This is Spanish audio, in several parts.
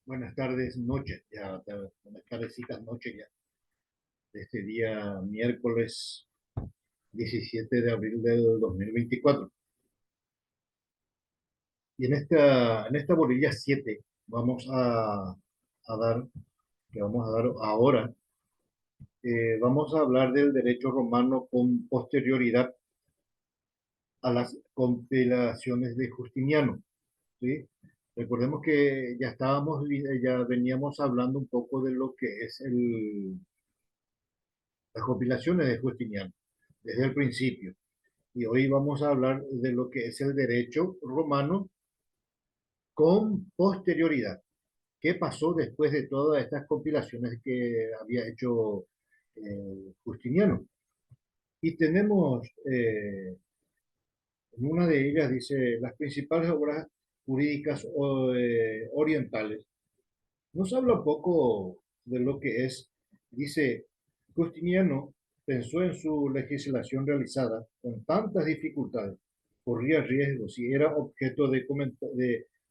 Buenas tardes, noche, ya, buenas tardecitas, noche ya, de este día miércoles 17 de abril del 2024. Y en esta bolilla 7 vamos a dar, que vamos a dar ahora, vamos a hablar del derecho romano con posterioridad a las compilaciones de Justiniano, ¿sí? Recordemos que ya veníamos hablando un poco de lo que es las compilaciones de Justiniano, desde el principio. Y hoy vamos a hablar de lo que es el derecho romano con posterioridad. ¿Qué pasó después de todas estas compilaciones que había hecho Justiniano? Y tenemos, en una de ellas dice, las principales obras jurídicas orientales. Nos habla un poco de lo que es, dice, Justiniano pensó en su legislación realizada con tantas dificultades, corría riesgos y era objeto de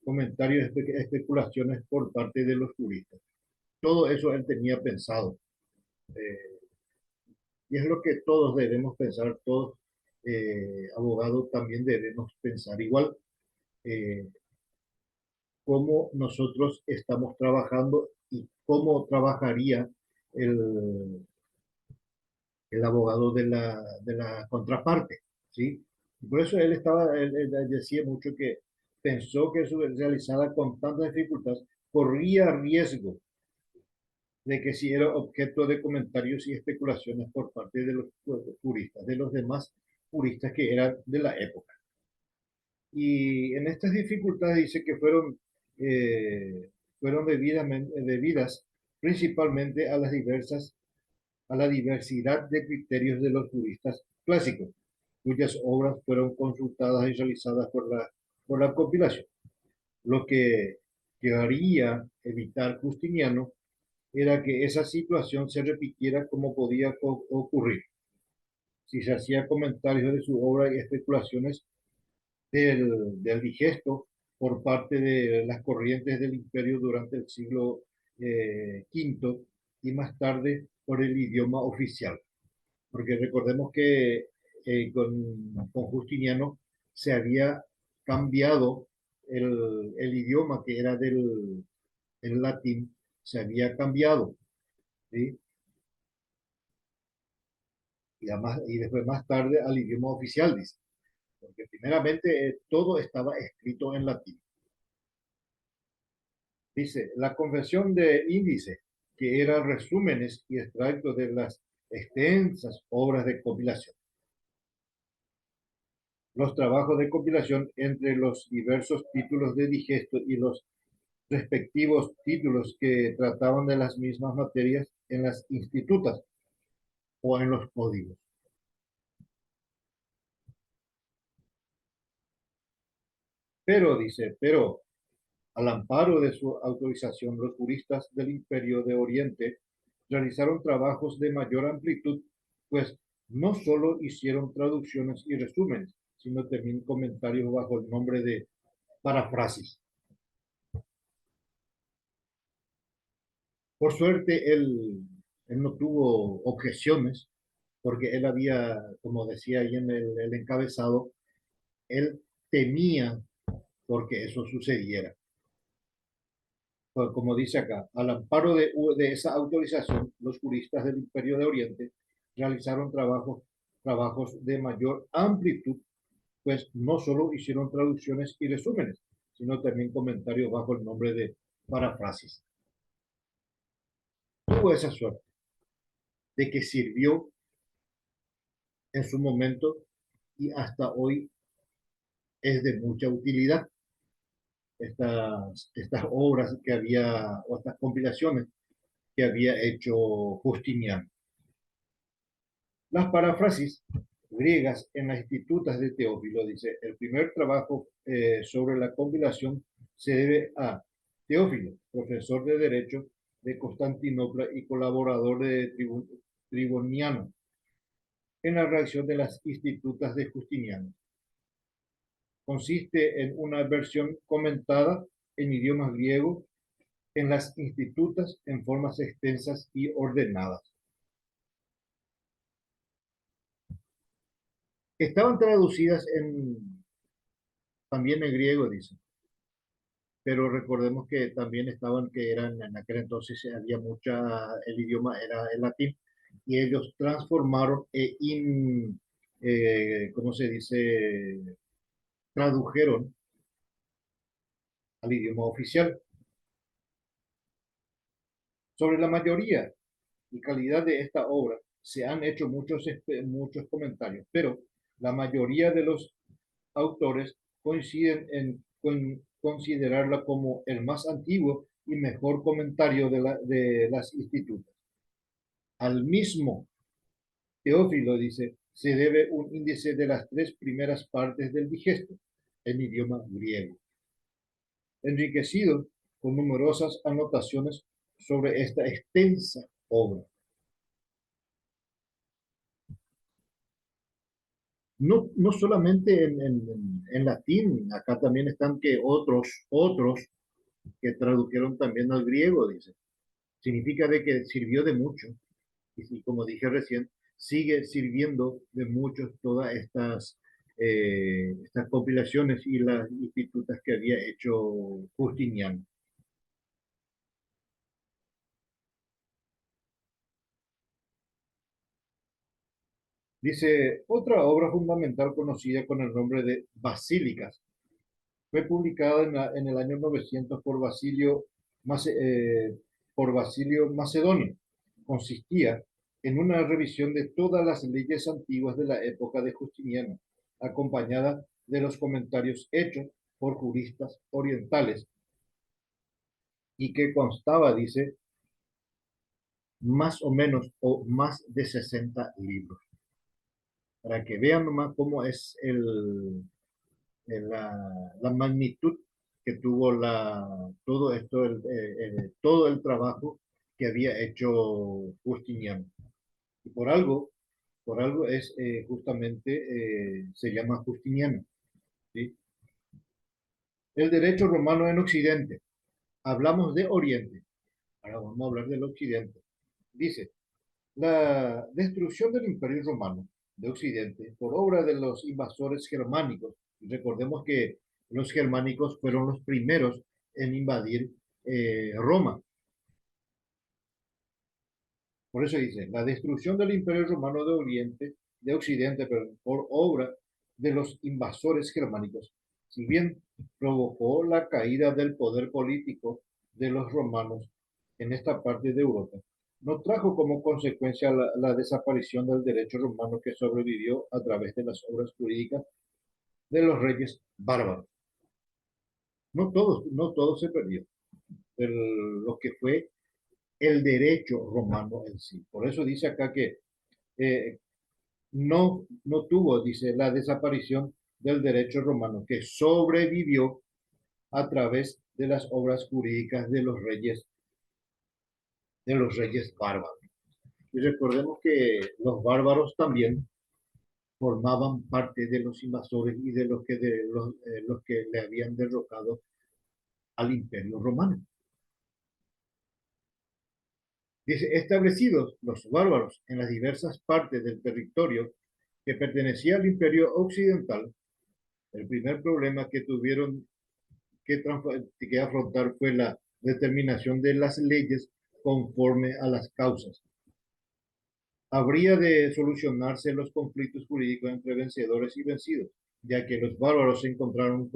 comentarios, especulaciones por parte de los juristas. Todo eso él tenía pensado. eh, y es lo que todos debemos pensar, todos abogados también debemos pensar igual. eh, Cómo nosotros estamos trabajando y cómo trabajaría el, el abogado de la contraparte, ¿sí? Y por eso él decía mucho que pensó que su realizada con tantas dificultades corría riesgo de que si era objeto de comentarios y especulaciones por parte de los juristas, de los demás juristas que eran de la época. Y en estas dificultades dice que fueron debidas principalmente a la diversidad de criterios de los juristas clásicos, cuyas obras fueron consultadas y realizadas por la compilación. Lo que quería evitar Justiniano era que esa situación se repitiera como podía ocurrir si se hacía comentarios de su obra y especulaciones del digesto por parte de las corrientes del imperio durante el siglo V y más tarde por el idioma oficial. Porque recordemos que con Justiniano se había cambiado el idioma que era el latín, se había cambiado, ¿sí? Y después más tarde al idioma oficial, dice, porque primeramente todo estaba escrito en latín. Dice, la convención de índice, que eran resúmenes y extractos de las extensas obras de compilación. Los trabajos de compilación entre los diversos títulos de digesto y los respectivos títulos que trataban de las mismas materias en las institutas o en los códigos. Pero al amparo de su autorización, los juristas del Imperio de Oriente realizaron trabajos de mayor amplitud, pues no solo hicieron traducciones y resúmenes, sino también comentarios bajo el nombre de parafrasis. Por suerte, él no tuvo objeciones, porque él había, como decía ahí en el encabezado, él temía porque eso sucediera. Pues, como dice acá, al amparo de esa autorización, los juristas del Imperio de Oriente realizaron trabajos de mayor amplitud, pues no solo hicieron traducciones y resúmenes, sino también comentarios bajo el nombre de parafrasis. Tuvo esa suerte de que sirvió en su momento y hasta hoy es de mucha utilidad estas obras que había, o estas compilaciones que había hecho Justiniano. Las paráfrasis griegas en las institutas de Teófilo, dice, el primer trabajo sobre la compilación se debe a Teófilo, profesor de Derecho de Constantinopla y colaborador de Triboniano, en la redacción de las institutas de Justiniano. Consiste en una versión comentada en idioma griego en las institutas en formas extensas y ordenadas. Estaban traducidas también en griego, dice, pero recordemos que también estaban, que eran en aquel entonces había el idioma era el latín, y ellos transformaron ¿cómo se dice? Tradujeron al idioma oficial. Sobre la mayoría y calidad de esta obra se han hecho muchos comentarios, pero la mayoría de los autores coinciden en considerarla como el más antiguo y mejor comentario de las institutas. Al mismo Teófilo dice, se debe un índice de las tres primeras partes del digesto en idioma griego, enriquecido con numerosas anotaciones sobre esta extensa obra. No solamente en latín, acá también están que otros que tradujeron también al griego, dice. Significa de que sirvió de mucho. Y como dije recién, sigue sirviendo de mucho todas estas compilaciones y las institutas que había hecho Justiniano. Dice, otra obra fundamental conocida con el nombre de Basílicas fue publicada en el año 900 por Basilio Macedonio. Consistía en una revisión de todas las leyes antiguas de la época de Justiniano, acompañada de los comentarios hechos por juristas orientales y que constaba, dice, más o menos o más de 60 libros. Para que vean nomás cómo es la magnitud que tuvo todo esto, todo el trabajo que había hecho Justiniano. Y por algo es justamente, se llama Justiniano. ¿Sí? El derecho romano en Occidente. Hablamos de Oriente, ahora vamos a hablar del Occidente. Dice, la destrucción del Imperio Romano de Occidente por obra de los invasores germánicos. Recordemos que los germánicos fueron los primeros en invadir Roma. Por eso dice, la destrucción del Imperio Romano de Occidente, pero por obra de los invasores germánicos, si bien provocó la caída del poder político de los romanos en esta parte de Europa, no trajo como consecuencia la desaparición del derecho romano que sobrevivió a través de las obras jurídicas de los reyes bárbaros. No todo se perdió, pero lo que fue el derecho romano en sí. Por eso dice acá que eh, no tuvo, dice, la desaparición del derecho romano, que sobrevivió a través de las obras jurídicas de los reyes bárbaros. Y recordemos que los bárbaros también formaban parte de los invasores y los que le habían derrocado al imperio romano. Dice, establecidos los bárbaros en las diversas partes del territorio que pertenecía al imperio occidental, el primer problema que tuvieron que afrontar fue la determinación de las leyes conforme a las causas. Habría de solucionarse los conflictos jurídicos entre vencedores y vencidos, ya que los bárbaros se encontraron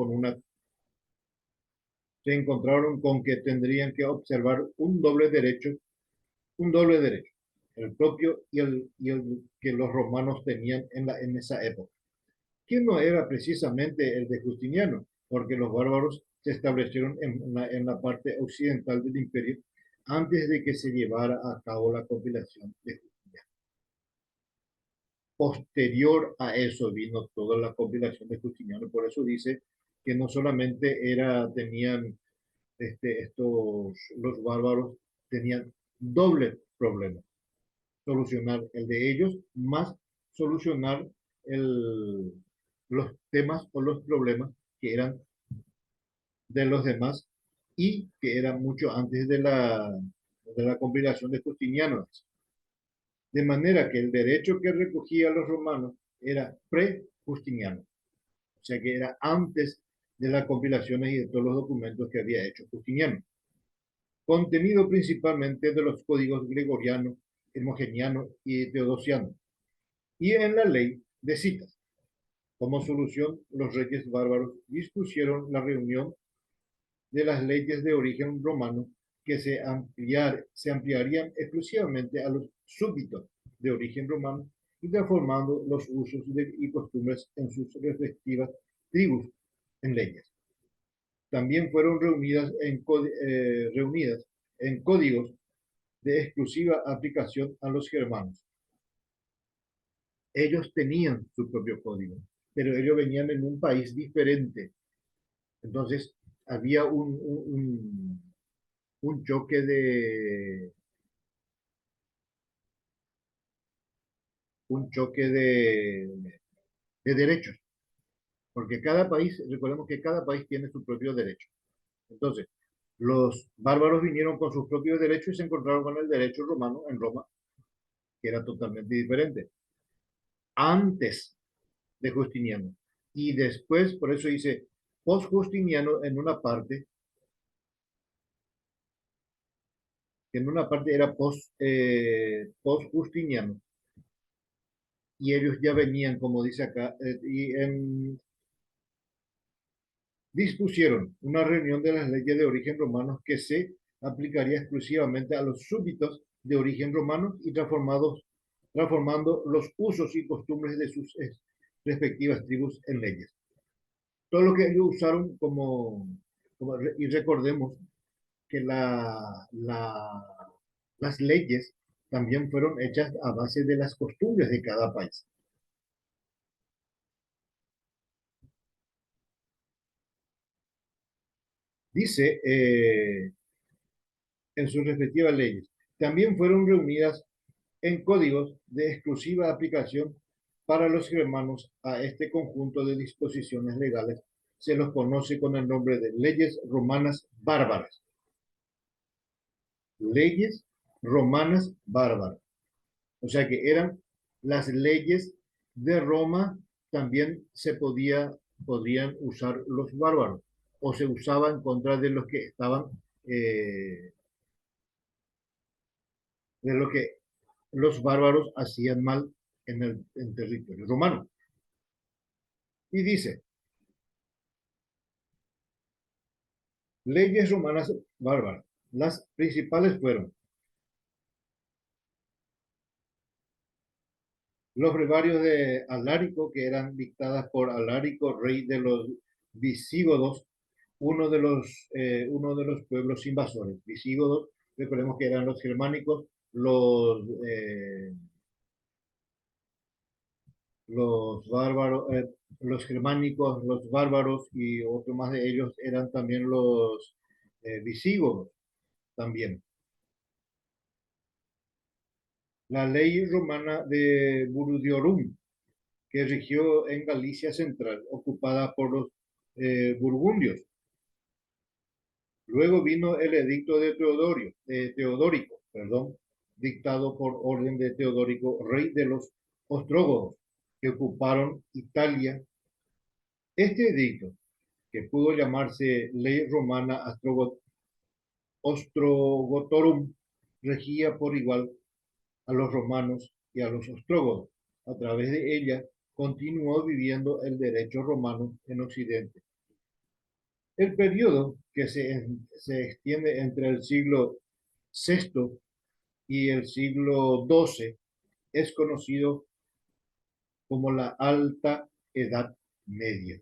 con que tendrían que observar un doble derecho, el propio y el que los romanos tenían en esa época, que no era precisamente el de Justiniano, porque los bárbaros se establecieron en la parte occidental del imperio antes de que se llevara a cabo la compilación de Justiniano. Posterior a eso vino toda la compilación de Justiniano, por eso dice que no solamente tenían los bárbaros tenían doble problema, solucionar el de ellos más solucionar los temas o los problemas que eran de los demás y que era mucho antes de la compilación de Justiniano. De manera que el derecho que recogían los romanos era pre-justiniano, o sea que era antes de las compilaciones y de todos los documentos que había hecho Justiniano, contenido principalmente de los códigos gregoriano, hermogeniano y teodosiano, y en la ley de citas. Como solución, los reyes bárbaros dispusieron la reunión de las leyes de origen romano que se ampliarían exclusivamente a los súbditos de origen romano y transformando los usos y costumbres en sus respectivas tribus en leyes. También fueron reunidas en códigos de exclusiva aplicación a los germanos. Ellos tenían su propio código, pero ellos venían en un país diferente. Entonces, había un choque un choque de derechos, porque cada país, recordemos que cada país tiene su propio derecho. Entonces, los bárbaros vinieron con sus propios derechos y se encontraron con el derecho romano en Roma, que era totalmente diferente, antes de Justiniano. Y después, por eso dice, post-Justiniano en una parte, que en una parte era post-Justiniano, y ellos ya venían, como dice acá, dispusieron una reunión de las leyes de origen romano que se aplicaría exclusivamente a los súbditos de origen romano y transformando los usos y costumbres de sus respectivas tribus en leyes. Todo lo que ellos usaron y recordemos que las leyes también fueron hechas a base de las costumbres de cada país. Dice en sus respectivas leyes. También fueron reunidas en códigos de exclusiva aplicación para los germanos. A este conjunto de disposiciones legales se los conoce con el nombre de leyes romanas bárbaras. Leyes romanas bárbaras. O sea que eran las leyes de Roma, también podían usar los bárbaros o se usaban en contra de los que estaban, de lo que los bárbaros hacían mal en territorio romano. Y dice, leyes romanas bárbaras. Las principales fueron los brevarios de Alárico, que eran dictadas por Alárico, rey de los visigodos, uno de los pueblos invasores. Visigodos, recordemos que eran los germánicos, los bárbaros, los germánicos, los bárbaros y otro más de ellos eran también los visigodos también. La ley romana de Burudiorum, que rigió en Galicia Central, ocupada por los burgundios. Luego vino el edicto de Teodórico, perdón, dictado por orden de Teodórico, rey de los ostrógodos, que ocuparon Italia. Este edicto, que pudo llamarse Ley Romana Ostrogotorum, regía por igual a los romanos y a los ostrógodos. A través de ella continuó viviendo el derecho romano en Occidente. El periodo que se extiende entre el siglo VI y el siglo XII es conocido como la Alta Edad Media.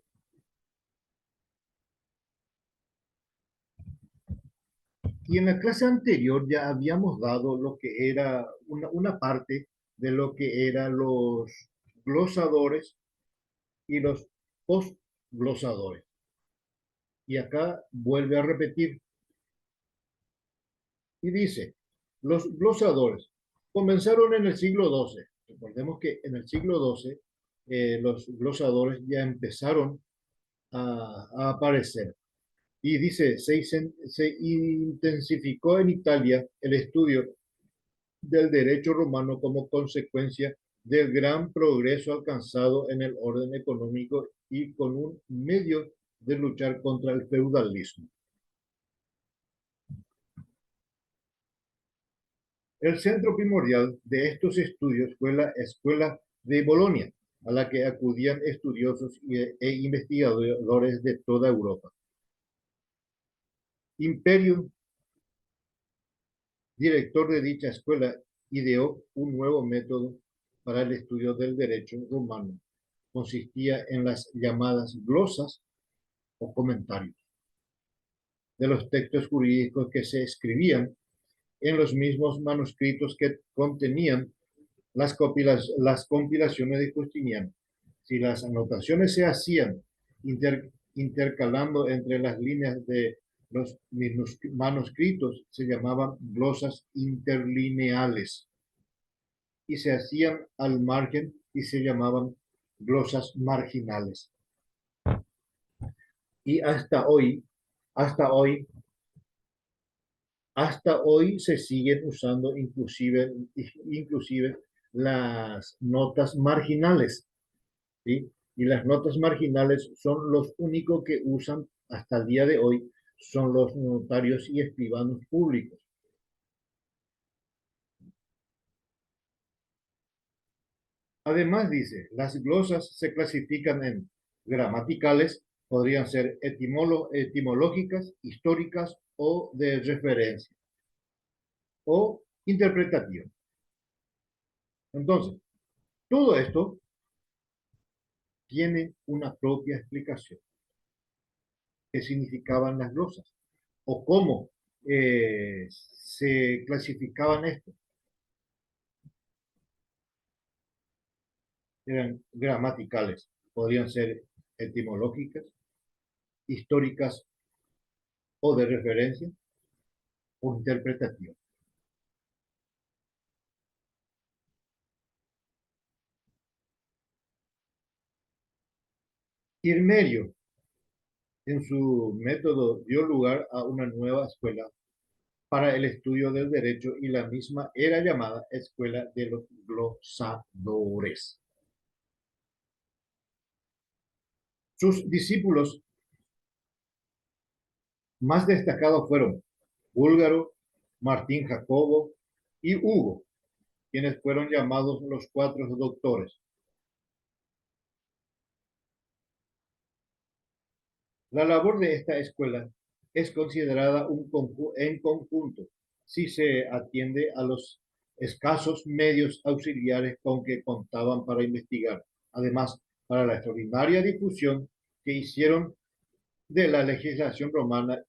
Y en la clase anterior ya habíamos dado lo que era una parte de lo que eran los glosadores y los postglosadores. Y acá vuelve a repetir y dice, los glosadores comenzaron en el siglo XII. Recordemos que en el siglo XII los glosadores ya empezaron a aparecer. Y dice, se intensificó en Italia el estudio del derecho romano como consecuencia del gran progreso alcanzado en el orden económico y con un medio de luchar contra el feudalismo. El centro primordial de estos estudios fue la Escuela de Bolonia, a la que acudían estudiosos e investigadores de toda Europa. Imperio, director de dicha escuela, ideó un nuevo método para el estudio del derecho romano. Consistía en las llamadas glosas o comentarios de los textos jurídicos que se escribían en los mismos manuscritos que contenían las compilaciones de Justiniano. Si las anotaciones se hacían intercalando entre las líneas de los manuscritos, se llamaban glosas interlineales, y se hacían al margen y se llamaban glosas marginales. Y hasta hoy, hasta hoy se siguen usando inclusive las notas marginales, ¿sí? Y las notas marginales son los únicos que usan hasta el día de hoy, son los notarios y escribanos públicos. Además dice, las glosas se clasifican en gramaticales, podrían ser etimológicas, históricas o de referencia, o interpretativas. Entonces, todo esto tiene una propia explicación. ¿Qué significaban las glosas? ¿O cómo se clasificaban esto? Eran gramaticales, podrían ser etimológicas, históricas o de referencia, o interpretativas. Irmerio, en su método, dio lugar a una nueva escuela para el estudio del derecho y la misma era llamada Escuela de los Glosadores. Sus discípulos más destacados fueron Búlgaro, Martín Jacobo y Hugo, quienes fueron llamados los cuatro doctores. La labor de esta escuela es considerada en conjunto si se atiende a los escasos medios auxiliares con que contaban para investigar. Además, para la extraordinaria difusión que hicieron de la legislación romana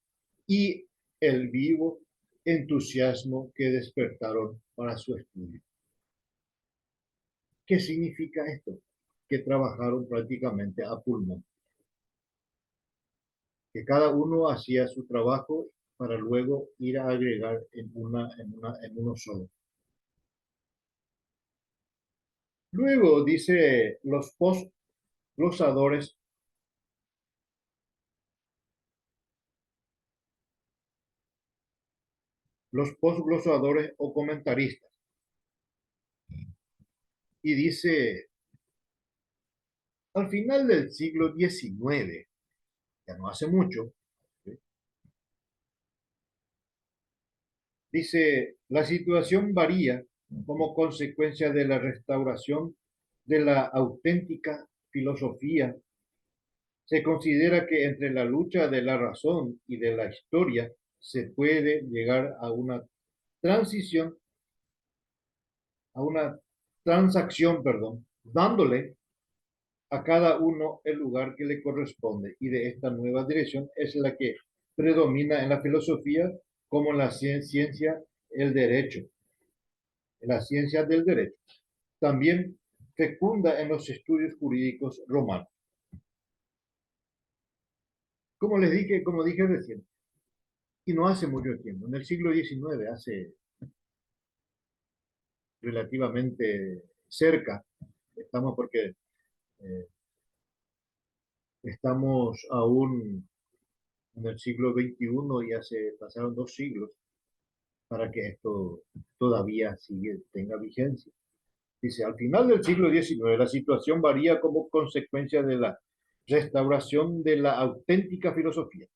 y el vivo entusiasmo que despertaron para su estudio. ¿Qué significa esto? Que trabajaron prácticamente a pulmón, que cada uno hacía su trabajo para luego ir a agregar en uno solo. Luego dice glosadores, los postglosadores o comentaristas. Y dice, al final del siglo XIX, ya no hace mucho, ¿sí? Dice, la situación varía como consecuencia de la restauración de la auténtica filosofía. Se considera que entre la lucha de la razón y de la historia se puede llegar a una transición, a una transacción, perdón, dándole a cada uno el lugar que le corresponde. Y de esta nueva dirección es la que predomina en la filosofía como en la ciencia, el derecho, en la ciencia del derecho. También fecunda en los estudios jurídicos romanos. Como les dije, como dije recién, y no hace mucho tiempo, en el siglo XIX, hace relativamente cerca, estamos porque eh, estamos aún en el siglo XXI, ya se pasaron 2 siglos para que esto todavía tenga vigencia. Dice, al final del siglo XIX, la situación varía como consecuencia de la restauración de la auténtica filosofía.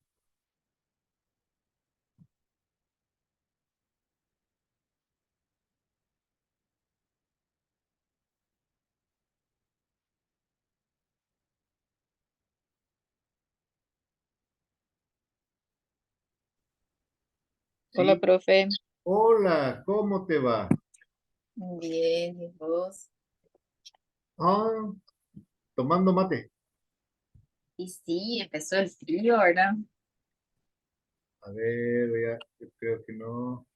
Hola, ¿Sí? profe. Hola, ¿cómo te va? Bien, ¿y vos? Ah, tomando mate. Y sí, empezó el frío, ¿verdad? A ver, yo creo que no.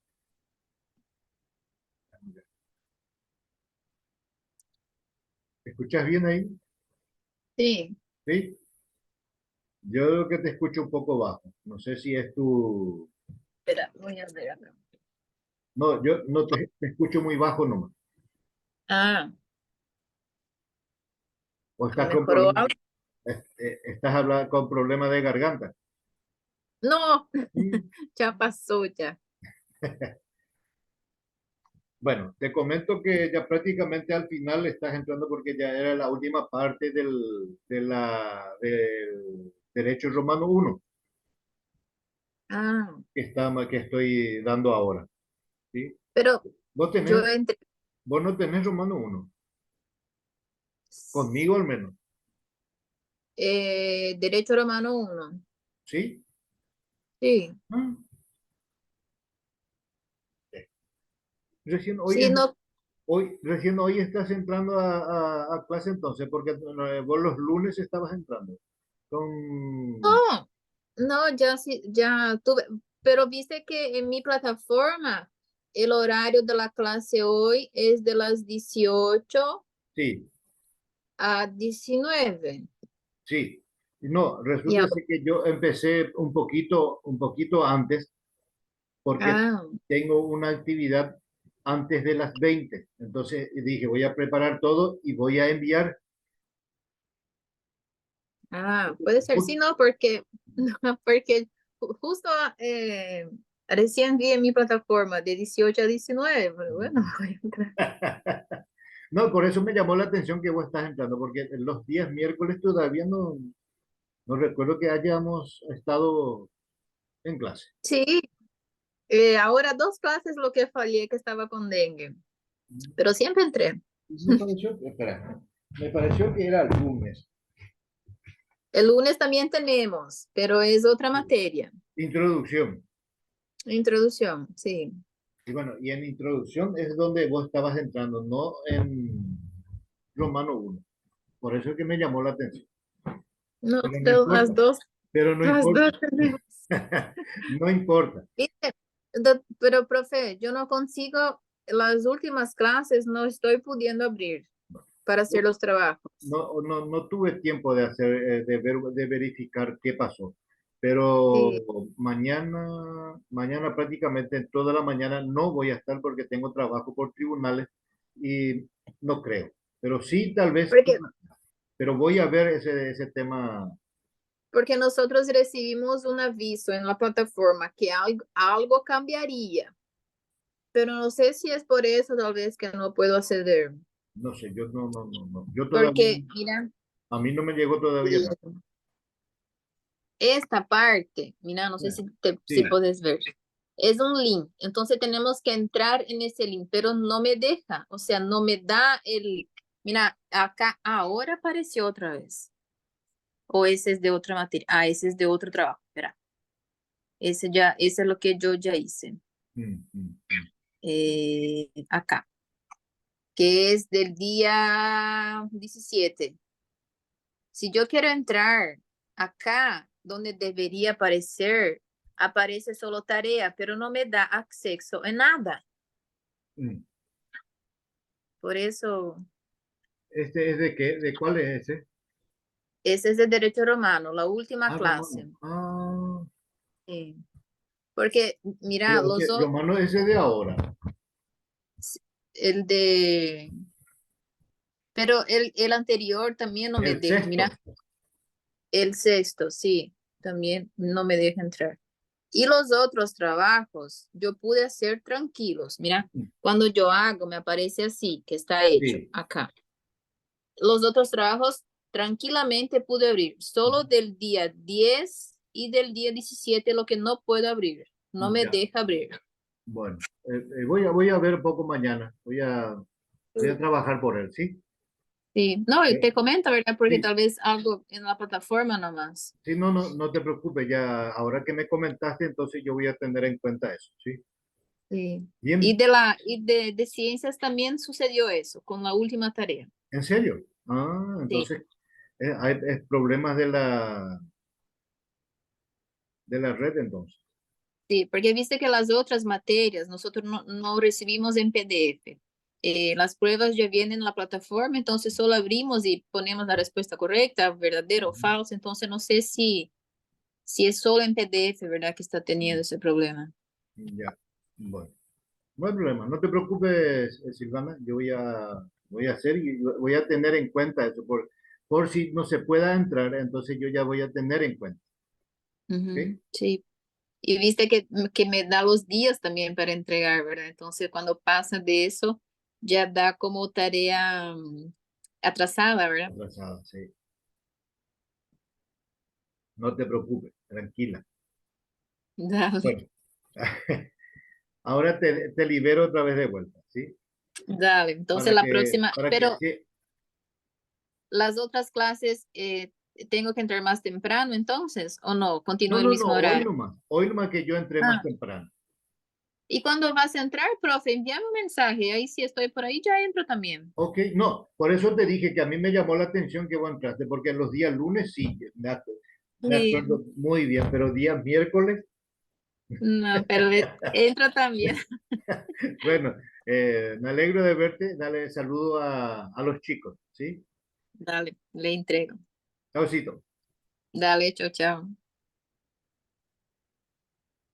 ¿Me escuchas bien ahí? Sí, Sí. Yo creo que te escucho un poco bajo. No sé si es tu... espera, voy a ver acá. No, yo no te escucho muy bajo nomás. Ah, O estás con mejoró problemas, algo. estás hablando con problemas de garganta. No, Mm. ya pasó ya. Bueno, te comento que ya prácticamente al final estás entrando porque ya era la última parte del Derecho Romano 1 Ah, que estoy dando ahora. ¿Sí? pero Vos yo tenés, entré, vos no tenés Romano 1 conmigo al menos. Derecho Romano 1. ¿Sí? Sí, Ah, recién hoy, sí, no, recién hoy estás entrando a clase entonces, porque vos los lunes estabas entrando. Con... no, no, ya sí, ya tuve, pero viste que en mi plataforma el horario de la clase hoy es de las 18 Sí, a 19. sí. No, Y resulta ahora, ser que yo empecé un poquito antes, porque ah, tengo una actividad antes de las 20. Entonces dije, voy a preparar todo y voy a enviar. puede ser, sí, no, porque, no, porque justo recién vi en mi plataforma de 18 a 19, pero bueno, voy a entrar. No, por eso me llamó la atención que vos estás entrando, porque los días miércoles todavía no recuerdo que hayamos estado en clase. Sí, ahora dos clases lo que fallé que estaba con dengue, pero siempre entré. Me pareció, espera, me pareció que era el lunes. El lunes también tenemos, pero es otra materia. Introducción. Introducción, sí. Y bueno, y en introducción es donde vos estabas entrando, no en Romano 1. Por eso es que me llamó la atención. No, Pero no pero importa, pero no las importa. dos tenemos. No importa. Viste, pero profe, yo no consigo las últimas clases, no estoy pudiendo abrir para hacer los trabajos. No tuve tiempo de hacer, de verificar qué pasó. Pero Sí, mañana prácticamente toda la mañana no voy a estar porque tengo trabajo por tribunales y no creo. Pero sí, tal vez, porque, pero voy a ver ese tema. porque nosotros recibimos un aviso en la plataforma que algo cambiaría, pero no sé si es por eso tal vez que no puedo acceder. No sé, yo no. Yo todavía, Porque, mira, a mí no me llegó todavía nada. eh, esta parte, mira, no sé si Sí. puedes ver. Es un link, entonces tenemos que entrar en ese link, pero no me deja, o sea, no me da mira, acá ahora apareció otra vez. O ese es de otra materia. Ah, ese es de otro trabajo. Espera. Ese es lo que yo ya hice. Mm. Acá, que es del día 17. Si yo quiero entrar acá, donde debería aparecer, aparece solo tarea, pero no me da acceso en nada. Mm. Por eso, ¿Este es de qué? ¿De cuál es ese? ese es de Derecho Romano, la última Ah, Romano. clase. Ah, Sí. Porque, mira, pero los ese, otros, Romano ese de ahora. el de, pero el anterior también no me El deja. Mira, sexto. el sexto, sí. también no me deja entrar. Y los otros trabajos, yo pude hacer tranquilos. Mira, cuando yo hago, me aparece así, que está hecho Sí. acá. Los otros trabajos, tranquilamente pude abrir. Solo del día 10 y del día 17 lo que no puedo abrir. No me Ya. deja abrir. Bueno, voy a ver un poco mañana. Voy a trabajar por él, ¿sí? Sí, no, y Eh, te comento, ¿verdad? Porque sí, tal vez algo en la plataforma nomás. sí, no te preocupes. Ya, ahora que me comentaste, entonces yo voy a tener en cuenta eso, ¿sí? Sí. Bien, Y de ciencias también sucedió eso con la última tarea. ¿en serio? Sí, Entonces hay problemas de la red, entonces. sí, porque viste que las otras materias nosotros no recibimos en PDF. Las pruebas ya vienen en la plataforma, entonces solo abrimos y ponemos la respuesta correcta, verdadero o Ujú. falso. Entonces no sé si es solo en PDF, ¿verdad? Que está teniendo ese problema. Ya, bueno. No hay problema, no te preocupes, Silvana, voy a hacer y voy a tener en cuenta eso, por si no se pueda entrar, entonces yo ya voy a tener en cuenta, ¿ok? Ujú, sí. Y viste que me da los días también para entregar, ¿verdad? Entonces, cuando pasa de eso, ya da como tarea atrasada, ¿verdad? Atrasada, sí. No te preocupes, tranquila. Dale, Bueno, ahora te libero otra vez de vuelta, ¿sí? dale. Entonces, la próxima, Para que, pero sí. las otras clases, ¿tengo que entrar más temprano entonces? ¿O no? ¿Continúa el No, mismo horario? hoy nomás que yo entré más Ah, temprano. y cuando vas a entrar, profe, envíame un mensaje. Ahí si estoy por ahí, ya entro también. Ok, no, por eso te dije que a mí me llamó la atención que vos entraste, porque los días lunes sí, me Sí, acuerdo muy bien, pero días miércoles. no, pero entro también. Bueno, me alegro de verte. Dale saludo a los chicos, ¿sí? Dale, le entrego. Chaucito. Dale, chao, chao.